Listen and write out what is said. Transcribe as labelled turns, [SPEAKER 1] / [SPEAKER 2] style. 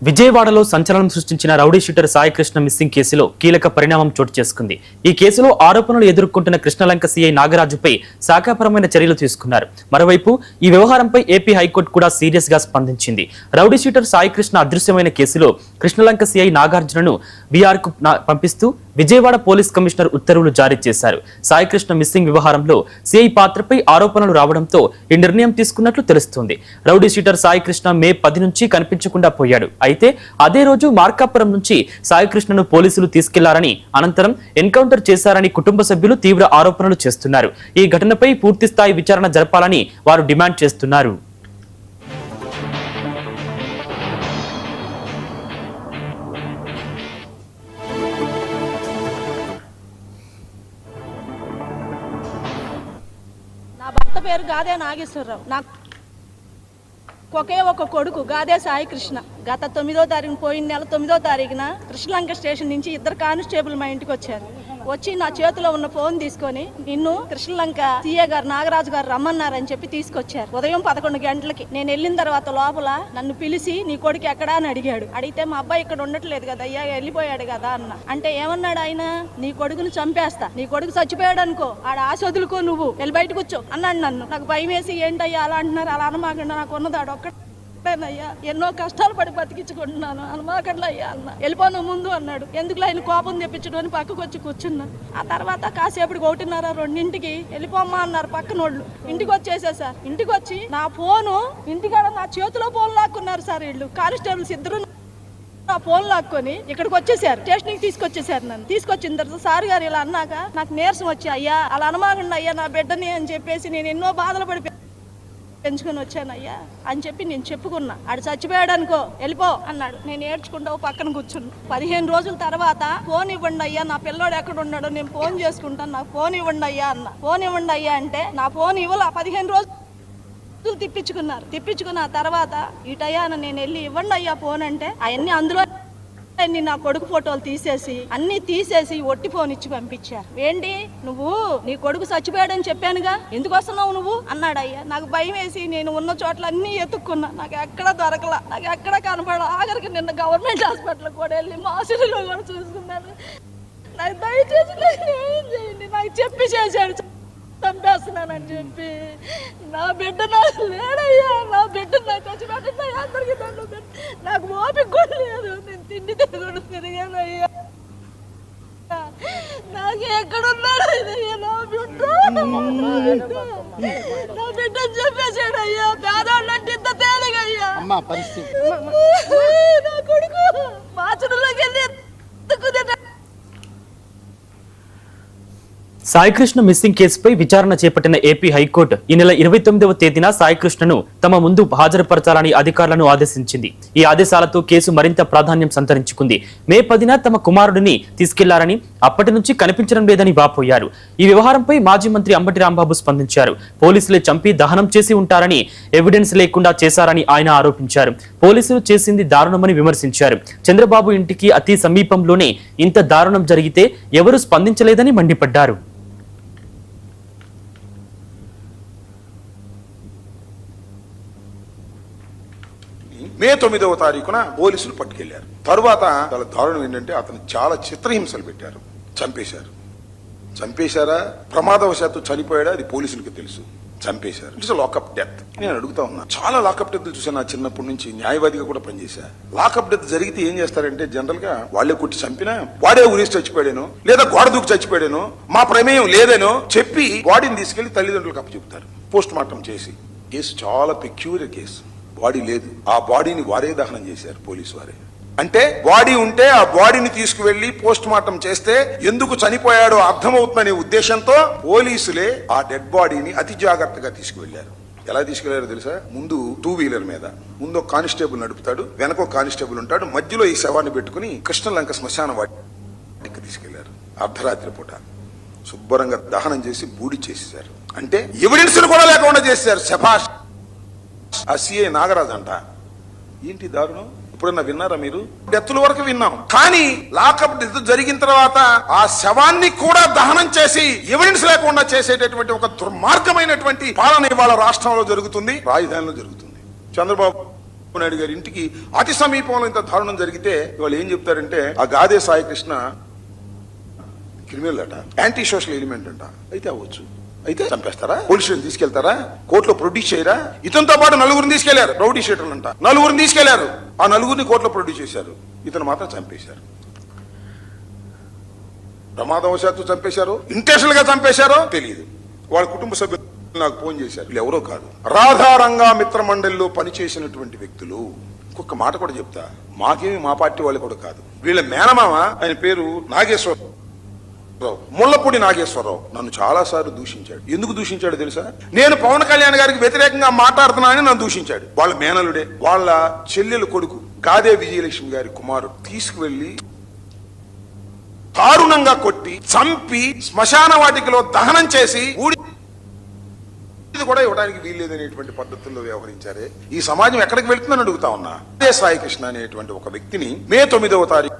[SPEAKER 1] విజయవాడలో సంచలనం సృష్టించిన రౌడీ షూటర్ సాయికృష్ణ మిస్సింగ్ కేసులో కీలక పరిణామం చోటు చేసుకుంది. ఈ కేసులో ఆరోపణలు ఎదుర్కొంటున్న కృష్ణలంక సీఐ నాగరాజుపై శాఖాపరమైన చర్యలు తీసుకున్నారు. మరోవైపు ఈ వ్యవహారంపై ఏపీ హైకోర్టు కూడా సీరియస్ గా స్పందించింది. రౌడీ షూటర్ సాయికృష్ణ అదృశ్యమైన కేసులో కృష్ణలంక సీఐ నాగార్జునను బీఆర్ కు పంపిస్తూ విజయవాడ పోలీస్ కమిషనర్ ఉత్తర్వులు జారీ చేశారు. సాయికృష్ణ మిస్సింగ్ వ్యవహారంలో సీఐ పాత్రపై ఆరోపణలు రావడంతో ఈ నిర్ణయం తీసుకున్నట్లు తెలుస్తోంది. రౌడీ షూటర్ సాయికృష్ణ మే 10 నుంచి కనిపించకుండా పోయాడు. అయితే అదే రోజు మార్కాపురం నుంచి సాయికృష్ణను పోలీసులు తీసుకెళ్లారని, అనంతరం ఎన్కౌంటర్ చేశారని కుటుంబ సభ్యులు తీవ్ర ఆరోపణలు చేస్తున్నారు. ఈ ఘటనపై పూర్తి స్థాయి విచారణ జరపాలని వారు డిమాండ్ చేస్తున్నారు.
[SPEAKER 2] నా భర్త పేరు గాదే నాగేశ్వరరావు. నాకు ఒకే ఒక కొడుకు గాదే సాయికృష్ణ. గత 9వ తారీఖున, పోయిన నెల 9వ తారీఖున కృష్ణలంక స్టేషన్ నుంచి 2 కానిస్టేబుల్ మా ఇంటికి వచ్చారు. వచ్చి నా చేతిలో ఉన్న ఫోన్ తీసుకొని నిన్ను కృష్ణలంక సీఏ గారు నాగరాజు గారు రమ్మన్నారని చెప్పి తీసుకొచ్చారు. ఉదయం 11 గంటలకి నేను వెళ్ళిన తర్వాత లోపల నన్ను పిలిచి నీ కొడుకు ఎక్కడా అని అడిగాడు. అడిగితే మా అబ్బాయి ఇక్కడ ఉండట్లేదు కదా అయ్యా, వెళ్ళిపోయాడు కదా అన్న. అంటే ఏమన్నాడు ఆయన, నీ కొడుకుని చంపేస్తా, నీ కొడుకు చచ్చిపోయాడు అనుకో, ఆడ ఆశ వదులుకో, నువ్వు వెళ్ళి బయటకు వచ్చో అన్నాడు నన్ను. నాకు భయం వేసి ఏంటయ్యా అలా అంటున్నారు, అలా అనమాకండి, నాకు ఉన్నదాడు ఒక్కటేనయ్యా, ఎన్నో కష్టాలు పడి బతికించుకుంటున్నాను, అనమాకండి అయ్యా అన్న. వెళ్ళిపోను ముందు అన్నాడు. ఎందుకు ఆయన కోపం తెప్పించడం అని పక్కకు వచ్చి కూర్చున్నా. ఆ తర్వాత కాసేపటికి 1:30-2 వెళ్ళిపోమ్మా అన్నారు పక్కనోళ్ళు. ఇంటికి వచ్చేసా సార్. ఇంటికి వచ్చి నా ఫోను ఇంటికాడ నా చేతిలో ఫోన్ లాక్కున్నారు సార్. వీళ్ళు కానిస్టేబుల్స్ ఇద్దరు నా ఫోన్ లాక్కొని ఇక్కడికి వచ్చేసారు. స్టేషన్ కి తీసుకొచ్చేసారు. నన్ను తీసుకొచ్చిన తర్వాత సార్ గారు ఇలా అన్నాక నాకు నీరసం వచ్చి, అయ్యా అలా అనమాకండి అయ్యా నా బిడ్డని అని చెప్పేసి నేను ఎన్నో బాధలు పడి పెంచుకొని వచ్చానయ్యా అని చెప్పి నేను చెప్పుకున్నా. ఆడు చచ్చిపోయాడు అనుకో, వెళ్ళిపో అన్నాడు. నేను ఏడ్చుకుంటా పక్కన కూర్చున్నా. 15 రోజుల తర్వాత ఫోన్ ఇవ్వండి అయ్యా, నా పిల్లోడు ఎక్కడ ఉన్నాడో నేను ఫోన్ చేసుకుంటాను, నాకు ఫోన్ ఇవ్వండి అయ్యా అన్న. ఫోన్ ఇవ్వండి అయ్యా అంటే నా ఫోన్ ఇవ్వాల. 15 రోజులు తిప్పించుకున్న తర్వాత ఇటయ్యా నేను వెళ్ళి ఇవ్వండి అయ్యా ఫోన్ అంటే అవన్నీ అందులో నా కొడుకు ఫోటోలు తీసేసి ఒట్టి ఫోన్ ఇచ్చి పంపించారు. ఏంటి నువ్వు నీ కొడుకు చచ్చిపోయాడని చెప్పానుగా, ఎందుకు వస్తున్నావు నువ్వు అన్నాడు. అయ్యా నాకు భయం వేసి నేను ఉన్న చోట్ల అన్ని ఎత్తుక్కున్నా, నాకు ఎక్కడ దొరకలా, నాకు ఎక్కడ కనపడ. ఆఖరికి నిన్న గవర్నమెంట్ హాస్పిటల్ కూడా వెళ్ళి మాసులో కూడా చూసుకున్నాను. నాకు దయచేసి ఏం చేయండి, నాకు చెప్పి చేశాడు చంపేస్తున్నానని చెప్పి. నా బిడ్డ నాకు లేడయ్యా, నా బిడ్డ నాకు వచ్చి పెట్టండి అందరికీ దండం పెట్టి. నాకు ఓపిక కూడా లేదు, నేను తిండి తిరుగుడు తిరిగానయ్యా. నాకు ఎక్కడున్నాడు అయ్యా నా బిడ్డ చెప్పేసాడు అయ్యా. పేదవాళ్ళంటే ఇంత తేలిగయ్యా. నా కొడుకు మాచడంలోకి వెళ్ళి
[SPEAKER 1] సాయికృష్ణ మిస్సింగ్ కేసుపై విచారణ చేపట్టిన ఏపీ హైకోర్టు ఈ నెల 29వ తేదీన సాయికృష్ణను తమ ముందు హాజరుపరచాలని అధికారులను ఆదేశించింది. ఈ ఆదేశాలతో కేసు మరింత ప్రాధాన్యం సంతరించుకుంది. మే 10న తమ కుమారుడిని తీసుకెళ్లారని, అప్పటి నుంచి కనిపించడం లేదని వాపోయారు. ఈ వ్యవహారంపై మాజీ మంత్రి అంబటి రాంబాబు స్పందించారు. పోలీసులే చంపి దహనం చేసి ఉంటారని, ఎవిడెన్స్ లేకుండా చేశారని ఆయన ఆరోపించారు. పోలీసులు చేసింది దారుణమని విమర్శించారు. చంద్రబాబు ఇంటికి అతి సమీపంలోనే ఇంత దారుణం జరిగితే ఎవరూ స్పందించలేదని మండిపడ్డారు.
[SPEAKER 3] మే 9వ తారీఖున పోలీసులు పట్టుకెళ్లారు. తరువాత చాలా దారుణం ఏంటంటే అతను చాలా చిత్రహింసలు పెట్టారు, చంపేశారా, ప్రమాదవశాత్తు చనిపోయాడా అది పోలీసులకు తెలుసు. చంపేశారు. It's lockup death. నేను అడుగుతా ఉన్నా, చాలా లాకప్ డెత్ చూసాను నా చిన్నప్పటి నుంచి, న్యాయవాదిగా కూడా పనిచేశా. లాకప్ డెత్ జరిగితే ఏం చేస్తారంటే జనరల్ గా వాళ్ళే కొట్టి చంపినా, వాడే ఉరేసి చచ్చిపోయాడేనో లేదా గోడ దూకి చచ్చిపోయాడేనో, మా ప్రమేయం లేదేనో చెప్పి బాడీని తీసుకెళ్లి తల్లిదండ్రులకు అప్పచెప్తారు. పోస్ట్ మార్టం చేసి. కేసు చాలా పెక్యూరియర్ కేసు. బాడీ లేదు, ఆ బాడీని వారే దహనం చేశారు, పోలీసు వారే. అంటే బాడీ ఉంటే ఆ బాడీని తీసుకువెళ్లి పోస్ట్ మార్టం చేస్తే ఎందుకు చనిపోయాడో అర్థమవుతుందనే ఉద్దేశంతో పోలీసులే ఆ డెడ్ బాడీని అతి జాగ్రత్తగా తీసుకువెళ్లారు. ఎలా తీసుకెళ్లారో తెలుసా? ముందు 2 వీలర్ మీద, ముందు ఒక కానిస్టేబుల్ నడుపుతాడు, వెనక కానిస్టేబుల్ ఉంటాడు, మధ్యలో ఈ శవాన్ని పెట్టుకుని కృష్ణలంక శ్మశాన వాటికి తీసుకెళ్లారు. అర్ధరాత్రి పూట శుభ్రంగా దహనం చేసి బూడి చేసేశారు. అంటే ఎవిడెన్స్ కూడా లేకుండా చేశారు. శభాష్. ఆ సీఐ నాగరాజు అంట. ఏంటి దారుణం? ఎప్పుడన్నా విన్నారా మీరు? డెత్తుల వరకు విన్నాం, కానీ లాకప్ డెత్ జరిగిన తర్వాత ఆ శవాన్ని కూడా దహనం చేసి ఎవిడెన్స్ లేకుండా చేసేటటువంటి ఒక దుర్మార్గమైనటువంటి పాలన ఇవాళ రాష్ట్రంలో జరుగుతుంది, రాజధానిలో జరుగుతుంది. చంద్రబాబు నాయుడు గారి ఇంటికి అతి సమీపంలో ఇంత దారుణం జరిగితే వాళ్ళు ఏం చెప్తారంటే ఆ గాదే సాయికృష్ణ క్రిమినల్ అట, యాంటీ సోషల్ ఎలిమెంట్ అంట. అయితే అవ్వచ్చు, అయితే చంపేస్తారా? పోలీస్ స్టేషన్ తీసుకెళ్తారా? కోర్టులో ప్రొడ్యూస్ చేయరా? ఇతనితో పాటు నలుగురిని తీసుకెళ్లారు, రౌడీ షీటర్లు అంట. నలుగురిని తీసుకెళ్లారు, ఆ నలుగురిని కోర్టులో ప్రొడ్యూస్ చేశారు, ఇతను మాత్రం చంపేశారు. ప్రమాదవశాత్తు చంపేశారో ఇంటెన్షనల్ గా చంపేశారో తెలియదు. వాళ్ళ కుటుంబ సభ్యులు నాకు ఫోన్ చేశారు, వీళ్ళు ఎవరో కాదు, రాధారంగా మిత్ర మండలిలో పనిచేసినటువంటి వ్యక్తులు. ఇంకొక మాట కూడా చెప్తా, మాకేమి మా పార్టీ వాళ్ళు కూడా కాదు, వీళ్ళ మేనమామ, ఆయన పేరు నాగేశ్వరరావు, ముళ్ళపూడి నాగేశ్వరరావు. నన్ను చాలా సార్లు దూషించాడు. ఎందుకు దూషించాడు తెలుసా? నేను పవన్ కళ్యాణ్ గారికి వ్యతిరేకంగా మాట్లాడుతున్నానని నన్ను దూషించాడు. వాళ్ళ మేనలుడే, వాళ్ళ చెల్లెలు కొడుకు గాదే విజయలక్ష్మి గారి కుమారుడు తీసుకువెళ్లి దారుణంగా కొట్టి చంపి శ్మశాన వాటికలో దహనం చేసి కూడా ఇవ్వడానికి వీల్లేదనేటువంటి పద్ధతుల్లో వ్యవహరించారే. ఈ సమాజం ఎక్కడికి వెళ్తుందని అడుగుతా ఉన్నా. గాదే సాయికృష్ణ అనేటువంటి ఒక వ్యక్తిని మే 9వ తారీఖు